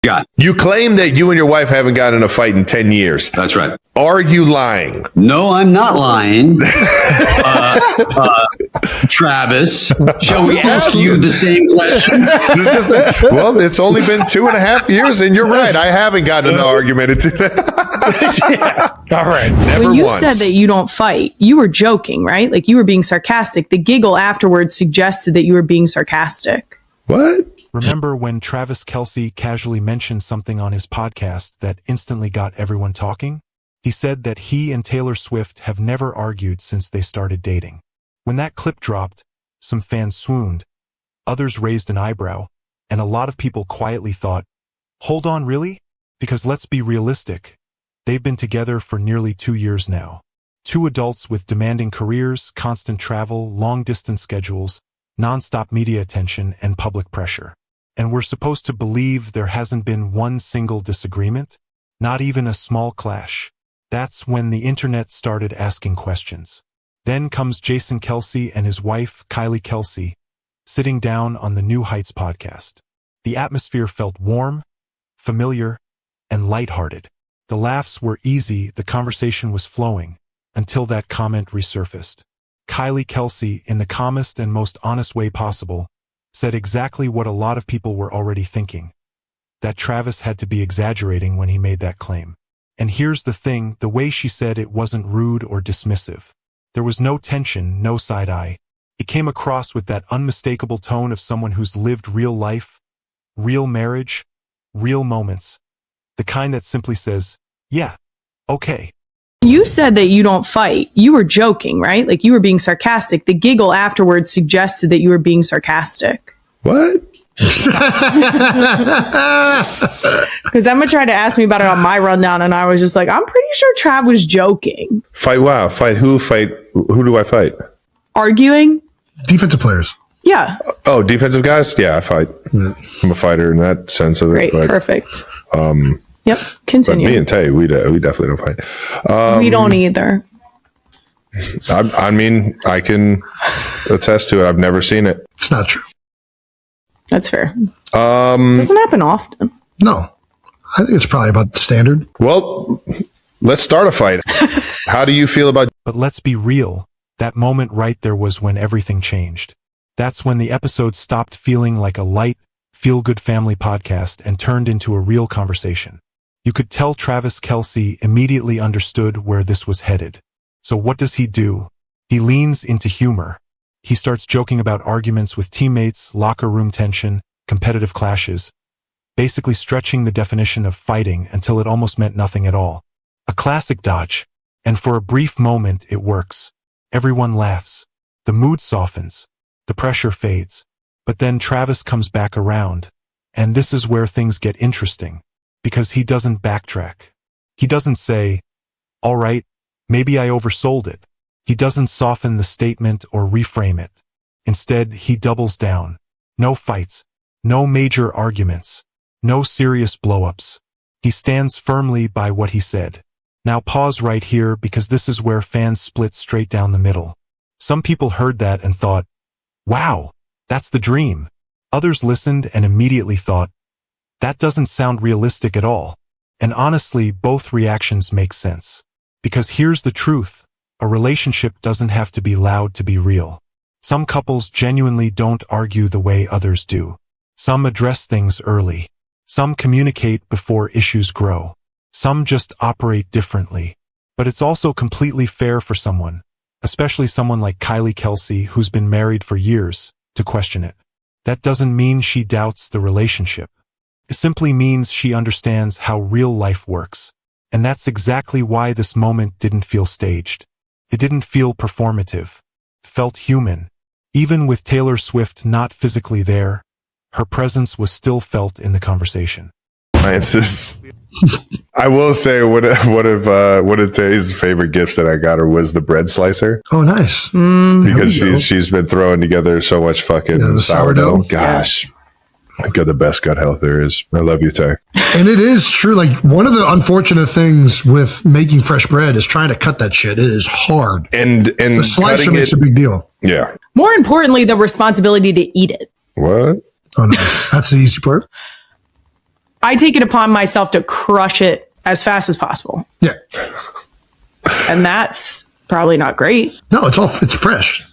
Got. You claim that you and your wife haven't gotten in a fight in 10 years. That's right. Are you lying? No, I'm not lying. Travis, shall we ask you the same questions? Well, it's only been 2.5 years, and you're right. I haven't gotten in an argument. Yeah. All right. Never when you once. said that you don't fight, you were joking, right? Like you were being sarcastic. The giggle afterwards suggested that you were being sarcastic. What? Remember when Travis Kelce casually mentioned something on his podcast that instantly got everyone talking? He said that he and Taylor Swift have never argued since they started dating. When that clip dropped, some fans swooned, others raised an eyebrow, and a lot of people quietly thought, hold on, really? Because let's be realistic. They've been together for nearly 2 years now. 2 adults with demanding careers, constant travel, long-distance schedules, non-stop media attention, and public pressure. And we're supposed to believe there hasn't been one single disagreement? Not even a small clash. That's when the internet started asking questions. Then comes Jason Kelce and his wife, Kylie Kelce, sitting down on the New Heights podcast. The atmosphere felt warm, familiar, and lighthearted. The laughs were easy, the conversation was flowing, until that comment resurfaced. Kylie Kelce, in the calmest and most honest way possible, said exactly what a lot of people were already thinking, that Travis had to be exaggerating when he made that claim. And here's the thing, the way she said it wasn't rude or dismissive. There was no tension, no side-eye. It came across with that unmistakable tone of someone who's lived real life, real marriage, real moments. The kind that simply says, yeah, okay. You said that you don't fight. You were joking, right? Like you were being sarcastic. The giggle afterwards suggested that you were being sarcastic. What? Because Emma tried to ask me about it on my rundown, and I was just like, I'm pretty sure Trav was joking. Fight wow. Fight who? Fight who do I fight? Arguing? Defensive players. Yeah. Oh, defensive guys? Yeah, I fight. Yeah. I'm a fighter in that sense of it. Great, but, perfect. Yep, continue. But me and Tay, we definitely don't fight. We don't either. I mean, I can attest to it. I've never seen it. It's not true. That's fair. Doesn't happen often. No. I think it's probably about the standard. Well, let's start a fight. How do you feel about... But let's be real. That moment right there was when everything changed. That's when the episode stopped feeling like a light, feel-good family podcast and turned into a real conversation. You could tell Travis Kelce immediately understood where this was headed. So what does he do? He leans into humor. He starts joking about arguments with teammates, locker room tension, competitive clashes, basically stretching the definition of fighting until it almost meant nothing at all. A classic dodge. And for a brief moment, it works. Everyone laughs. The mood softens. The pressure fades. But then Travis comes back around. And this is where things get interesting. Because he doesn't backtrack. He doesn't say, all right, maybe I oversold it. He doesn't soften the statement or reframe it. Instead, he doubles down. No fights. No major arguments. No serious blow-ups. He stands firmly by what he said. Now pause right here because this is where fans split straight down the middle. Some people heard that and thought, wow, that's the dream. Others listened and immediately thought, that doesn't sound realistic at all. And honestly, both reactions make sense. Because here's the truth. A relationship doesn't have to be loud to be real. Some couples genuinely don't argue the way others do. Some address things early. Some communicate before issues grow. Some just operate differently. But it's also completely fair for someone, especially someone like Kylie Kelce who's been married for years, to question it. That doesn't mean she doubts the relationship. It simply means she understands how real life works. And that's exactly why this moment didn't feel staged. It didn't feel performative. It felt human. Even with Taylor Swift not physically there, her presence was still felt in the conversation. I will say one of Tay's favorite gifts that I got her was the bread slicer. Oh, nice. Because she's been throwing together so much fucking sourdough. Gosh. Yes. Got the best gut health there is. I love you, Tay. And it is true. Like, one of the unfortunate things with making fresh bread is trying to cut that shit. It is hard. And the slicer makes a big deal. Yeah. More importantly, the responsibility to eat it. What? Oh, no. That's the easy part. I take it upon myself to crush it as fast as possible. Yeah. And that's probably not great. No, it's fresh.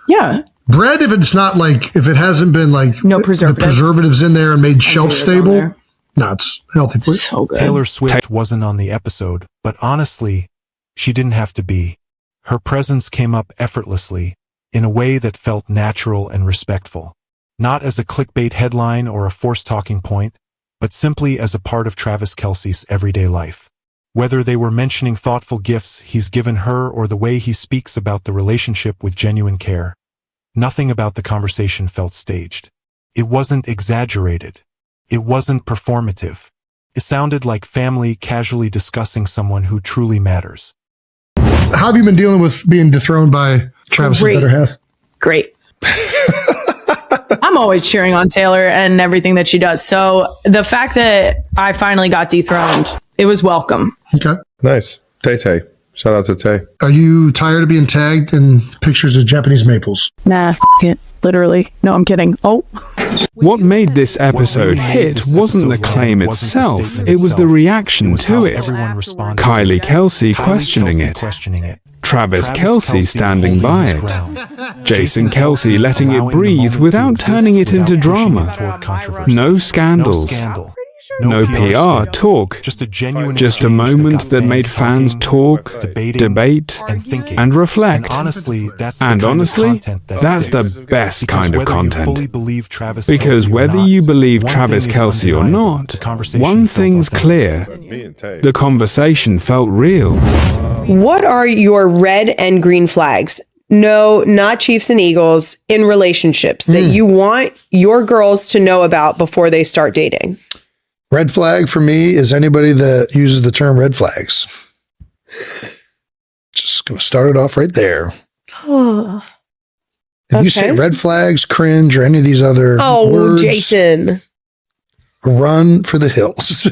Yeah. Bread, if it's not like, if it hasn't been like No the preservatives. preservatives in there and made shelf Preservatives on stable, there. no, it's healthy for you. So good. Taylor Swift wasn't on the episode, but honestly, she didn't have to be. Her presence came up effortlessly, in a way that felt natural and respectful. Not as a clickbait headline or a forced talking point, but simply as a part of Travis Kelce's everyday life. Whether they were mentioning thoughtful gifts he's given her or the way he speaks about the relationship with genuine care, nothing about the conversation felt staged. It wasn't exaggerated. It wasn't performative. It sounded like family casually discussing someone who truly matters. How have you been dealing with being dethroned by Travis's Great. better half? Great. I'm always cheering on Taylor and everything that she does. So the fact that I finally got dethroned, it was welcome. Okay. Nice. Tay. Shout out to Tay. Are you tired of being tagged in pictures of Japanese maples? Nah, it. Literally. No, I'm kidding. Oh. What made this episode hit wasn't the claim itself, it was the reaction to it. Kylie Kelce questioning it. Travis Kelce standing by it. Jason Kelce letting it breathe without turning it into drama. No scandals. No PR talk, just a moment that made fans talk, debate, and reflect. And honestly, that's the best kind of content. Because whether you believe Travis Kelce or not, one thing's clear, the conversation felt real. What are your red and green flags? No, not Chiefs and Eagles, in relationships that you want your girls to know about before they start dating. Red flag for me is anybody that uses the term red flags. Just going to start it off right there. If you say red flags, cringe, or any of these other words, Jason. Run for the hills.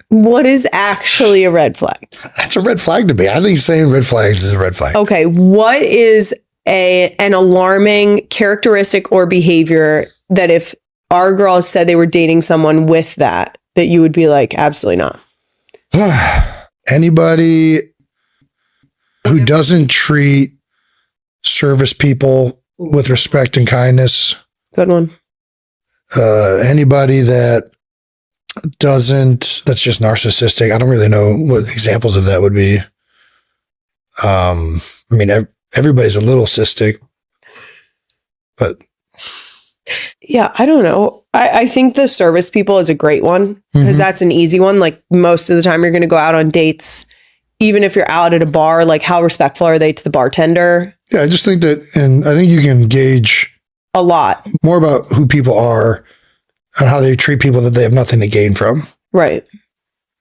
What is actually a red flag? That's a red flag to me. I think saying red flags is a red flag. Okay, what is an alarming characteristic or behavior that if our girls said they were dating someone with that you would be like, absolutely not? Anybody who doesn't treat service people with respect and kindness. Good one. Anybody that's just narcissistic. I don't really know what examples of that would be. I mean, everybody's a little cystic, but yeah, I don't know. I think the service people is a great one because that's an easy one. Like most of the time you're going to go out on dates, even if you're out at a bar, like how respectful are they to the bartender? Yeah, I just think that, and I think you can gauge a lot more about who people are and how they treat people that they have nothing to gain from. Right.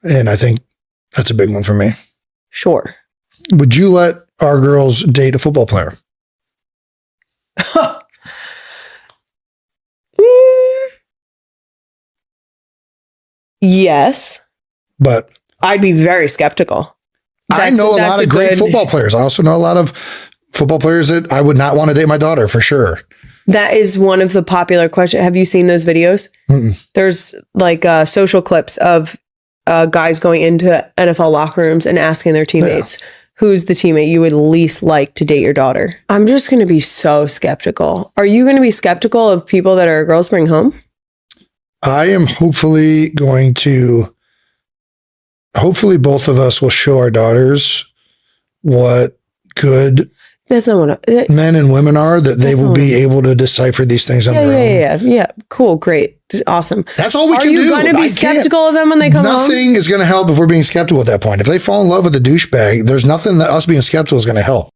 And I think that's a big one for me. Sure. Would you let our girls date a football player? Yes. But I'd be very skeptical. I know a lot of great football players. I also know a lot of football players that I would not want to date my daughter for sure. That is one of the popular questions. Have you seen those videos? There's like social clips of guys going into NFL locker rooms and asking their teammates, who's the teammate you would least like to date your daughter? I'm just going to be so skeptical. Are you going to be skeptical of people that our girls bring home? I am hopefully both of us will show our daughters what good men and women are, that they will be able to decipher these things on their own. Yeah. Cool. Great. Awesome. That's all we can do. Are you going to be skeptical of them when they come home? Nothing is going to help if we're being skeptical at that point. If they fall in love with a douchebag, there's nothing that us being skeptical is going to help.